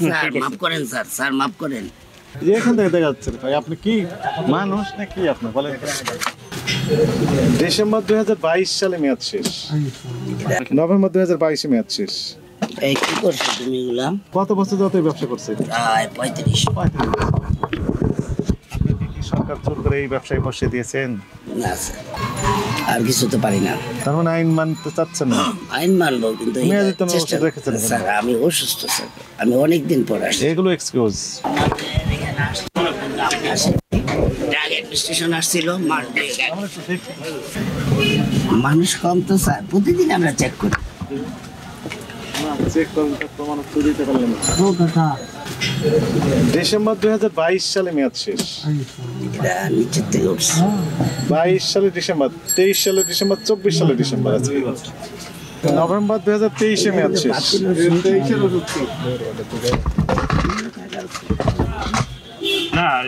Sir মাফ করেন sir, sir মাফ করেন। এখান থেকে দেখা যাচ্ছে ভাই আপনি কি মানুষ নাকি আপনি বলেন। ডিসেম্বর 2022 সালে মেয়াদ শেষ, নভেম্বর 2022 মেয়াদ শেষ। এই কি করছো তুমি এগুলা? কত বছর ধরে এই ব্যবসা করছেন? 35। আপনাকে কি সরকার জোর করে এই ব্যবসায় বসিয়ে দিয়েছেন? না স্যার, আর কিছু তো পারি না। তার মানে আইন মানতে চাচ্ছেন না? আইন মানবো, কিন্তু চেষ্টা রেখেছেন স্যার। আমি অসুস্থ স্যার, আমি অনেকদিন পর আসছি। এগুলো এক্সকিউজ। স্টেশন আসছিল, মানুষ কম তো স্যার, প্রতিদিন আমরা চেক করি। ডিসেম্বর 2022 সালে মেয়াদ শেষ, নিচের থেকে উঠছে 22 সালে ডিসেম্বর, 23 সালে ডিসেম্বর, 24 সালে ডিসেম্বর আছে। নভেম্বর 2023 মেয়াদ শেষ।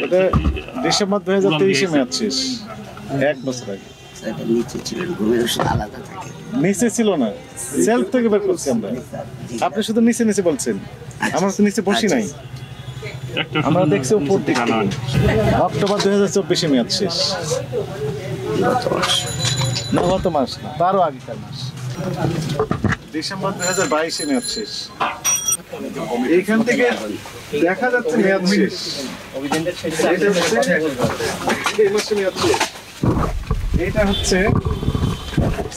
এটা ডিসেম্বর 2023 মেয়াদ শেষ, 1 বছর আগে। নিচে ছিল, ঘুমের ওষুধ আলাদা থাকে। নিচে ছিল না, সেলফ থেকে বের করছি আমরা। আপনি শুধু নিচে নিচে বলছেন, আমরা তো নিচে বসি নাই, আমরা দেখছি উপর দিকে। অক্টোবর 2024 মেয়াদ শেষ, না গত মাস না, তারও আগেকার মাস। ডিসেম্বর 2022 মেয়াদ শেষ। এইখান থেকে দেখা যাচ্ছে মেয়াদ শেষ। এই মাসে মেয়াদ শেষ। এটা হচ্ছে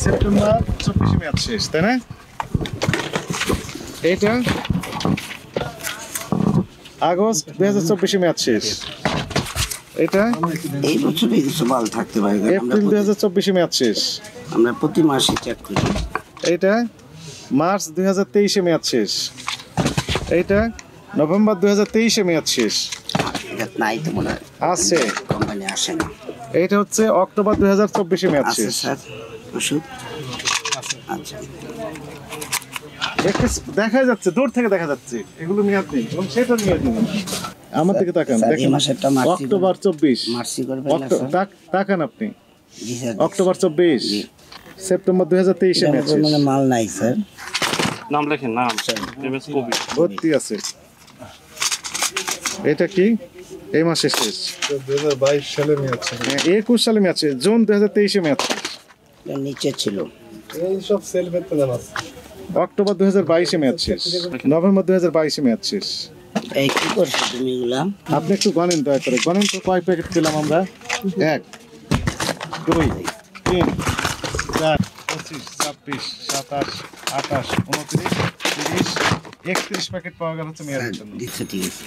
সেপ্টেম্বর 24 মেয়াদ শেষ, তাই না? এটা আগস্ট 2024 মেয়াদ শেষ। এটা এই বছরে কিছু মাল থাকতে পারে, এপ্রিল 2024 মেয়াদ শেষ। আমরা প্রতি মাসে চেক করি। এটা মার্চ 2023 মেয়াদ শেষ। এটা নভেম্বর 2023 মেয়াদ শেষ। নাই তো মনে হয় আছে, কোম্পানি আসে না। এটা হচ্ছে অক্টোবর 2024 মেয়াদ আছে শেষ। স্যার ওষুধ? আচ্ছা, দেখা যাচ্ছে, দূর থেকে দেখা যাচ্ছে এগুলো মেয়াদ নেই, এবং সেটা মেয়াদ নেই। আমার দিকে তাকান, দেখেন অক্টোবর 24, মার্সি করবেন না স্যার? তাকান আপনি, জি স্যার। অক্টোবর 24, সেপ্টেম্বর 2023 মেয়াদ শেষ। মানে মাল নাই স্যার। নাম লেখেন, নাম এমএস কবি ভর্তি আছে। এটা কি এই মাসে শেষ, 2022 সালে মেয়াদ শেষ। 21 সালে মেয়াদ শেষ, জুন 2023 মেয়াদ শেষ। নিচে ছিল, এই সব সেলফের তো জানা আছে। অক্টোবর 2022 মেয়াদ শেষ, নভেম্বর 2022 মেয়াদ শেষ। এই কি করছো তুমি এগুলা? আপনি একটু গণেন দয়া করে, গণেন তো কয় প্যাকেট খেলাম আমরা। 1 2 3 4 25 26 27 28 29 30 31 প্যাকেট পাওয়া গেল হচ্ছে মেয়াদের জন্য। দিচ্ছে, ঠিক আছে।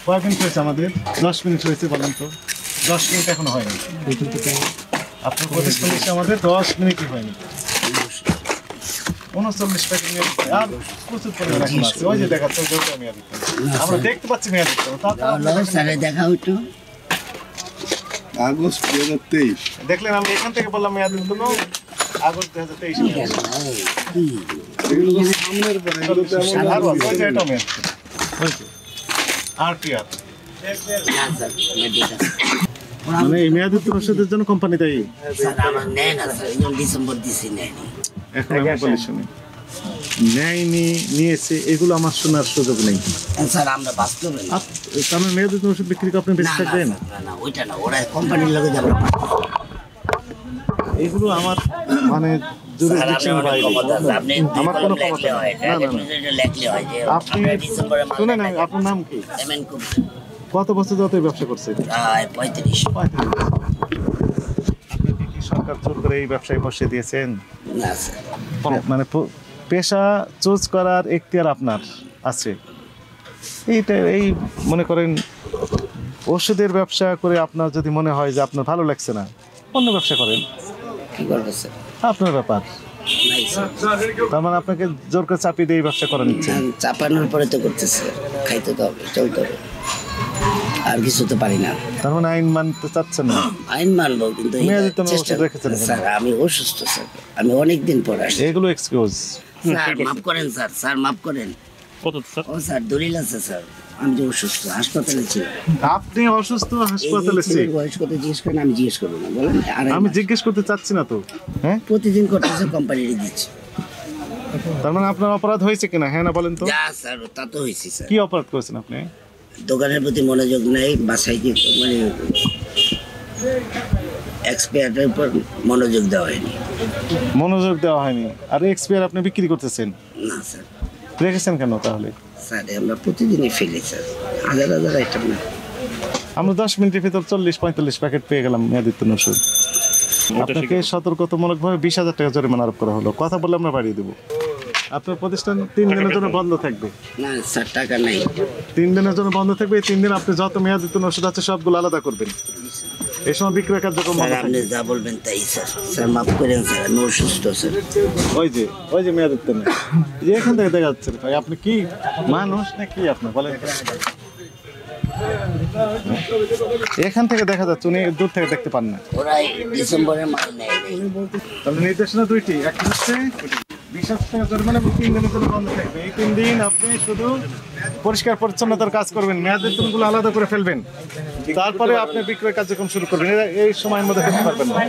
কয় মিনিট হয়েছে আমাদের? 10 মিনিট হয়েছে, বলেন তো। 10 মিনিট এখনো হয়নি। আপনার প্রতিষ্ঠান এসে আমাদের 10 মিনিটই হয়নি। 39 প্যাকেট মেয়াদ দিচ্ছে, আর প্রচুর পরিমাণ এখন আছে। ওই যে দেখাচ্ছে ওইটা মেয়াদ দিচ্ছে, আমরা দেখতে পাচ্ছি মেয়াদ দিচ্ছে। স্যারে দেখা হইতো আগস্ট 2023। দেখলেন, আমি এখান থেকে বললাম মেয়াদ দিতে, আগস্ট 2023 মেয়াদ দিচ্ছে। এগুলো তো সামনের পরে, এগুলো তো এমন আর ওই যে এটা মেয়াদ দিচ্ছে, ওই যে আরটিআর। মানে এই মেয়াদিত ওষুধের জন্য কোম্পানি দেয়। স্যার আমার নেয় না স্যার, ডিসেম্বর দিছি নেয়নি। এখন আমি বলি শুনি, নেয়নি, নিয়েছে, এগুলো আমার শোনার সুযোগ নেই। স্যার আমরা বাস্তবে না। আপনার মেয়াদিত ওষুধ বিক্রি করে আপনি বেশি থাকবেন? না না, ওইটা না, ওরা কোম্পানির লগে যাবে। এগুলো আমার মানে জুরিসডিকশন বাইরে, আমার কোনো ক্ষমতা নেই। না না না, আপনি শুনেন, আপনার নাম কি? কত বছর ধরে ব্যবসা করছেন? 35। আপনাকে কি সরকার জোর করে এই ব্যবসায় বসিয়ে দিয়েছেন? না স্যার, মানে পেশা চুজ করার এখতিয়ার আপনার আছে। এইটা এই মনে করেন, ওষুধের ব্যবসা করে আপনার যদি মনে হয় যে আপনার ভালো লাগছে না, অন্য ব্যবসা করেন, কি করবে স্যার? আপনার ব্যাপার। নাই স্যার, তার মানে আপনাকে জোর করে চাপিয়ে দিয়ে এই ব্যবসা করা নিচ্ছে। চাপানোর পরে তো করতেছে, খাইতে তো হবে, চলতে হবে, আর কিছু তো পারি না। তার মানে আইন মানতে চাচ্ছেন না? আইন মানবো, কিন্তু চেষ্টা রেখেছেন। স্যার আমি অসুস্থ স্যার, আমি অনেকদিন পর আসছি। এগুলো এক্সকিউজ। স্যার মাফ করেন স্যার, স্যার মাফ করেন। কত স্যার? ও স্যার দলিল আছে স্যার, আমি যে অসুস্থ, হাসপাতালে ছিল। আপনি অসুস্থ, হাসপাতালে বয়স কত জিজ্ঞেস করেন, আমি জিজ্ঞেস করবো না, বলেন। আর আমি জিজ্ঞেস করতে চাচ্ছি না তো। হ্যাঁ, প্রতিদিন করতেছে, কোম্পানির দিচ্ছে। তার মানে আপনার অপরাধ হয়েছে কিনা, হ্যাঁ না বলেন তো? যা স্যার তা তো হয়েছে স্যার। কি অপরাধ করেছেন আপনি? দোকানের প্রতি মনোযোগ নাই, বাসায় কি মানে এক্সপায়ারের উপর মনোযোগ দেওয়া হয়নি। মনোযোগ দেওয়া হয়নি, আর এক্সপায়ার আপনি বিক্রি করতেছেন, না স্যার। রেখেছেন কেন তাহলে? স্যার আমরা প্রতিদিনই ফেলি স্যার, হাজার হাজার আইটেম না। আমরা 10 মিনিটের ভিতর 40-45 প্যাকেট পেয়ে গেলাম মেয়াদোত্তীর্ণ ওষুধ। আপনাকে সতর্কতামূলকভাবে 20,000 টাকা জরিমানা আরোপ করা হলো। কথা বললে আমরা বাড়িয়ে দেবো। আপনার প্রতিষ্ঠান 3 দিনের জন্য বন্ধ থাকবে। না স্যার টাকা নাই। 3 দিনের জন্য বন্ধ থাকবে। এই 3 দিন আপনি যত মেয়াদোত্তীর্ণ ওষুধ আছে সবগুলো আলাদা করবেন। এই সময় বিক্রয় কার্যক্রম বন্ধ স্যার আপনি থাকবে। যা বলবেন তাই স্যার। স্যার মাফ করেন স্যার, আমি অসুস্থ স্যার। ওই যে মেয়াদোত্তীর্ণ, যে এখান থেকে দেখা যাচ্ছে ভাই, আপনি কি মানুষ নাকি আপনি বলেন? এখান থেকে দেখা যাচ্ছে, উনি দূর থেকে দেখতে পান না। ওরা ডিসেম্বরের মাল নেয়। তাহলে নির্দেশনা দুইটি, একটা হচ্ছে 20,000 টাকা জরিমানা এবং 3 দিনের জন্য বন্ধ থাকবে। এই 3 দিন আপনি শুধু পরিষ্কার পরিচ্ছন্নতার কাজ করবেন, মেয়াদের দিনগুলো আলাদা করে ফেলবেন, তারপরে আপনি বিক্রয় কার্যক্রম শুরু করবেন। এই সময়ের মধ্যে করতে পারবেন না।